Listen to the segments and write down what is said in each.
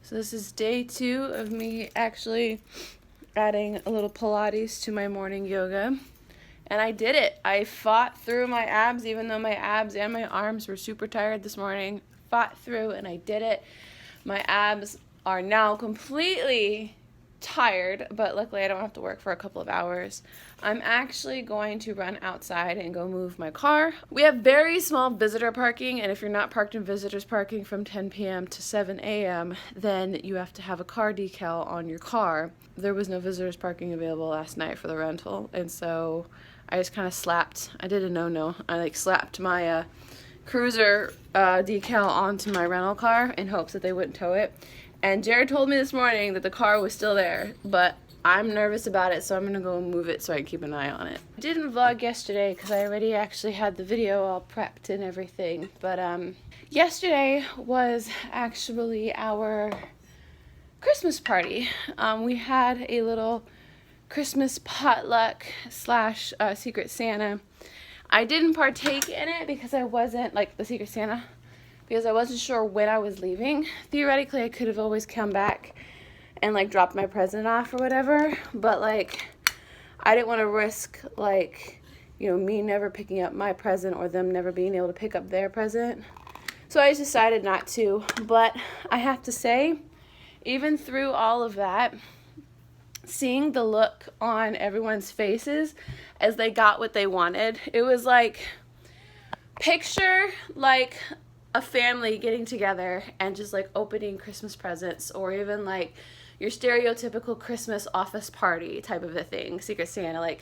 So this is day 2 of me actually adding a little Pilates to my morning yoga. And I did it. I fought through my abs, even though my abs and my arms were super tired this morning. Fought through and I did it. My abs are now completely tired, but luckily I don't have to work for a couple of hours. I'm actually going to run outside and go move my car. We have very small visitor parking, and if you're not parked in visitors parking from 10 p.m. to 7 a.m., then you have to have a car decal on your car. There was no visitors parking available last night for the rental, and so I just kind of I did a no-no. I slapped my cruiser decal onto my rental car in hopes that they wouldn't tow it. And Jared told me this morning that the car was still there, but I'm nervous about it, so I'm gonna go move it so I can keep an eye on it. I didn't vlog yesterday because I already actually had the video all prepped and everything, but yesterday was actually our Christmas party. We had a little Christmas potluck slash Secret Santa. I didn't partake in it because I wasn't, the Secret Santa, because I wasn't sure when I was leaving. Theoretically, I could have always come back and dropped my present off or whatever, but I didn't want to risk me never picking up my present or them never being able to pick up their present. So I just decided not to. But I have to say, even through all of that, seeing the look on everyone's faces as they got what they wanted, it was picture a family getting together and just opening Christmas presents, or even your stereotypical Christmas office party type of a thing, Secret Santa.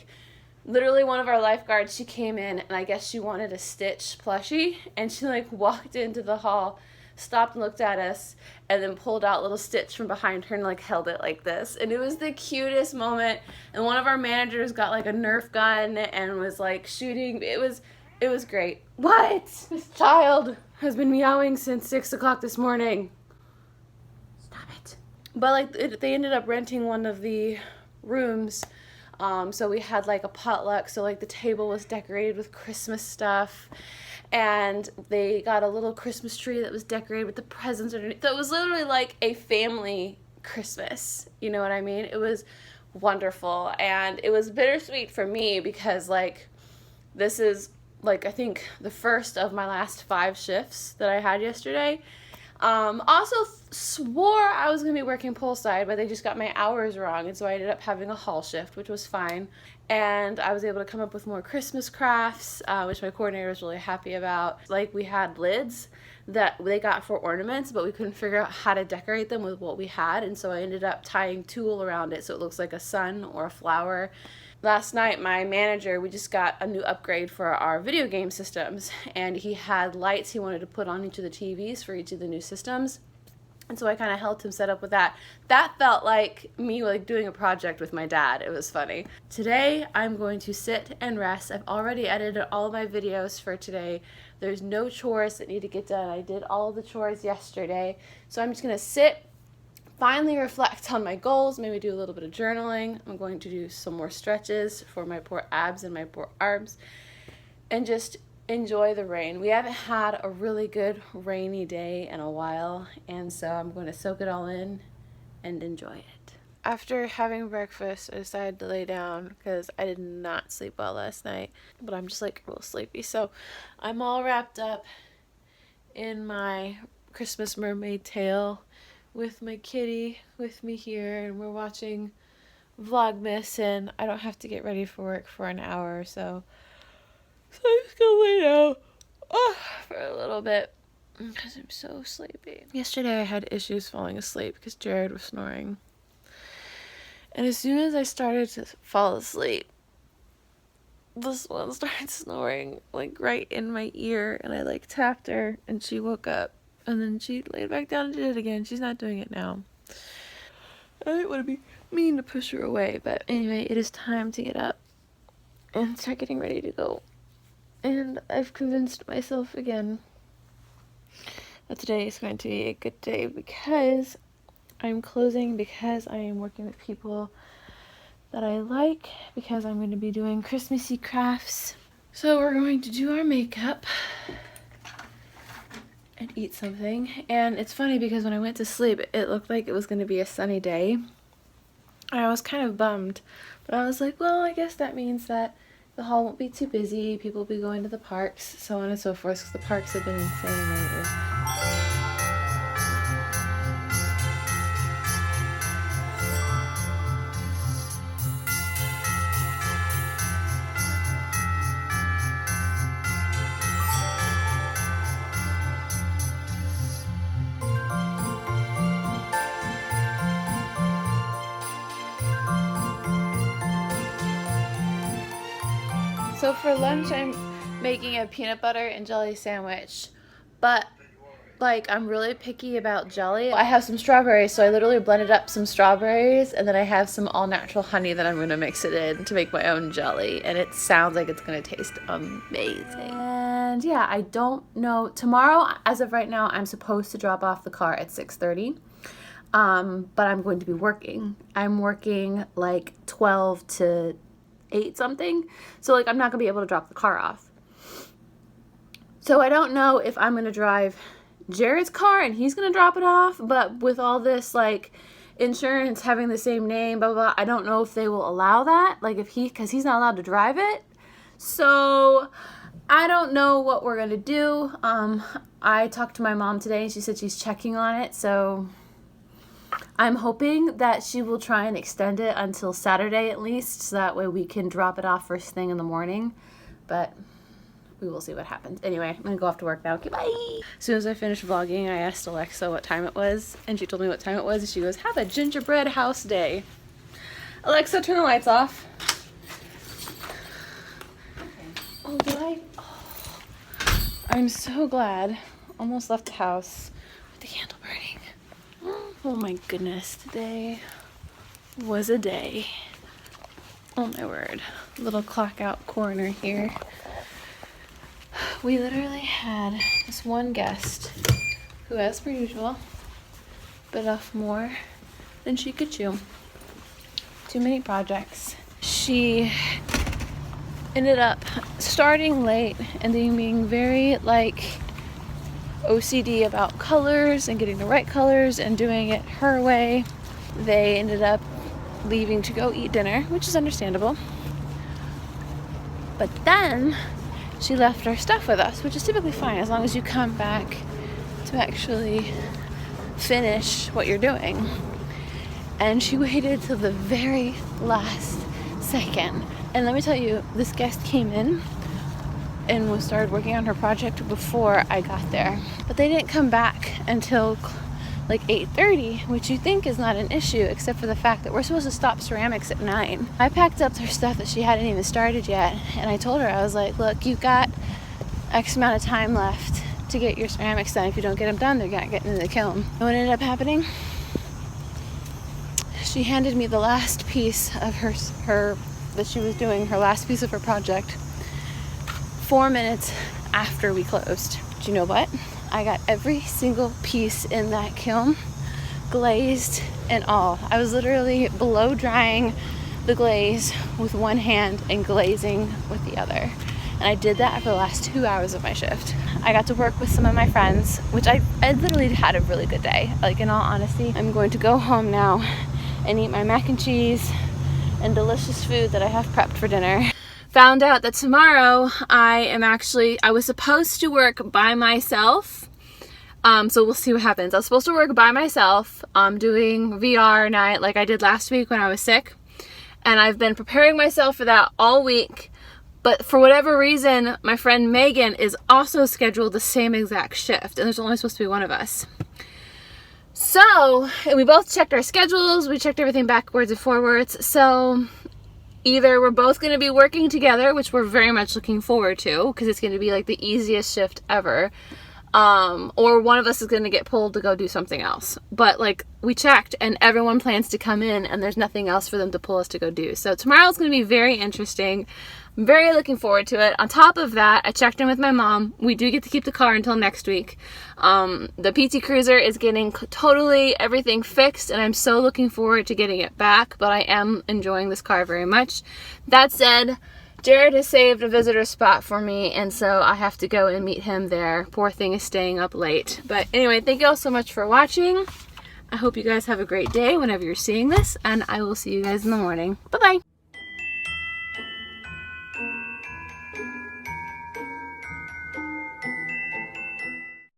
Literally one of our lifeguards, she came in and I guess she wanted a Stitch plushie, and she walked into the hall, stopped and looked at us, and then pulled out little Stitch from behind her and held it like this. And it was the cutest moment. And one of our managers got a Nerf gun and was shooting. It was great. What? This child has been meowing since 6 o'clock this morning. Stop it. But they ended up renting one of the rooms. So we had a potluck. So the table was decorated with Christmas stuff. And they got a little Christmas tree that was decorated with the presents underneath. So it was literally a family Christmas. You know what I mean? It was wonderful. And it was bittersweet for me because this is I think the first of my last 5 shifts that I had yesterday. Also swore I was going to be working poolside, but they just got my hours wrong, and so I ended up having a hall shift, which was fine. And I was able to come up with more Christmas crafts, which my coordinator was really happy about. We had lids that they got for ornaments, but we couldn't figure out how to decorate them with what we had, and so I ended up tying tulle around it so it looks like a sun or a flower. Last night, my manager, we just got a new upgrade for our video game systems, and he had lights he wanted to put on each of the TVs for each of the new systems, and so I kind of helped him set up with that. That felt like me doing a project with my dad. It was funny. Today, I'm going to sit and rest. I've already edited all of my videos for today. There's no chores that need to get done. I did all the chores yesterday, so I'm just going to sit, finally reflect on my goals, maybe do a little bit of journaling. I'm going to do some more stretches for my poor abs and my poor arms, and just enjoy the rain. We haven't had a really good rainy day in a while, and so I'm going to soak it all in and enjoy it. After having breakfast, I decided to lay down because I did not sleep well last night, but I'm just a little sleepy. So I'm all wrapped up in my Christmas mermaid tail with my kitty with me here, and we're watching Vlogmas, and I don't have to get ready for work for an hour or so. So I'm just gonna lay down for a little bit because I'm so sleepy. Yesterday I had issues falling asleep because Jared was snoring. And as soon as I started to fall asleep, this one started snoring right in my ear, and I tapped her and she woke up. And then she laid back down and did it again. She's not doing it now. I didn't want to be mean to push her away, but anyway, it is time to get up and start getting ready to go. And I've convinced myself again that today is going to be a good day because I'm closing, because I am working with people that I like, because I'm going to be doing Christmassy crafts. So we're going to do our makeup. and eat something. And it's funny because when I went to sleep, it looked like it was going to be a sunny day. And I was kind of bummed, but I was like, well, I guess that means that the hall won't be too busy, people will be going to the parks, so on and so forth, because the parks have been insane lately. So for lunch, I'm making a peanut butter and jelly sandwich, but like I'm really picky about jelly. I have some strawberries, so I literally blended up some strawberries, and then I have some all-natural honey that I'm going to mix it in to make my own jelly, and it sounds like it's going to taste amazing. And yeah, I don't know. Tomorrow, as of right now, I'm supposed to drop off the car at 6:30. But I'm going to be working. I'm working like 12 to 8 something, so like I'm not gonna be able to drop the car off. So I don't know if I'm gonna drive Jared's car and he's gonna drop it off, but with all this like insurance having the same name, blah blah blah, I don't know if they will allow that, like if because he's not allowed to drive it. So I don't know what we're gonna do. I talked to my mom today and she said she's checking on it, so I'm hoping that she will try and extend it until Saturday at least, so that way we can drop it off first thing in the morning, but we will see what happens. Anyway, I'm gonna go off to work now. Okay, bye! As soon as I finished vlogging, I asked Alexa what time it was, and she told me what time it was, and she goes, have a gingerbread house day. Alexa, turn the lights off. Oh, did I? Oh, I'm so glad. Almost left the house with the candle burning. Oh my goodness, today was a day. Oh my word. Little clock out corner here. We literally had this one guest who, as per usual, bit off more than she could chew. Too many projects. She ended up starting late and then being very like OCD about colors and getting the right colors and doing it her way. They ended up leaving to go eat dinner, which is understandable. But then she left her stuff with us, which is typically fine as long as you come back to actually finish what you're doing. And she waited till the very last second. And let me tell you, this guest came in and started working on her project before I got there. But they didn't come back until like 8:30, which you think is not an issue, except for the fact that we're supposed to stop ceramics at 9. I packed up her stuff that she hadn't even started yet, and I told her, I was like, look, you've got X amount of time left to get your ceramics done. If you don't get them done, they're not getting in the kiln. And what ended up happening? She handed me the last piece of her that she was doing, her last piece of her project, 4 minutes after we closed. Do you know what? I got every single piece in that kiln glazed and all. I was literally blow drying the glaze with one hand and glazing with the other. And I did that for the last 2 hours of my shift. I got to work with some of my friends, which I literally had a really good day. Like, in all honesty, I'm going to go home now and eat my mac and cheese and delicious food that I have prepped for dinner. Found out that tomorrow I was supposed to work by myself. So we'll see what happens. I was supposed to work by myself, doing VR night like I did last week when I was sick. And I've been preparing myself for that all week. But for whatever reason, my friend Megan is also scheduled the same exact shift. And there's only supposed to be one of us. So, and we both checked our schedules. We checked everything backwards and forwards. So either we're both going to be working together, which we're very much looking forward to, because it's going to be like the easiest shift ever, or one of us is going to get pulled to go do something else. But like, we checked and everyone plans to come in and there's nothing else for them to pull us to go do. So tomorrow's going to be very interesting. I'm very looking forward to it. On top of that, I checked in with my mom. We do get to keep the car until next week. The PT Cruiser is getting totally everything fixed, and I'm so looking forward to getting it back, but I am enjoying this car very much. That said, Jared has saved a visitor spot for me, and so I have to go and meet him there. Poor thing is staying up late. But anyway, thank you all so much for watching. I hope you guys have a great day whenever you're seeing this, and I will see you guys in the morning. Bye-bye.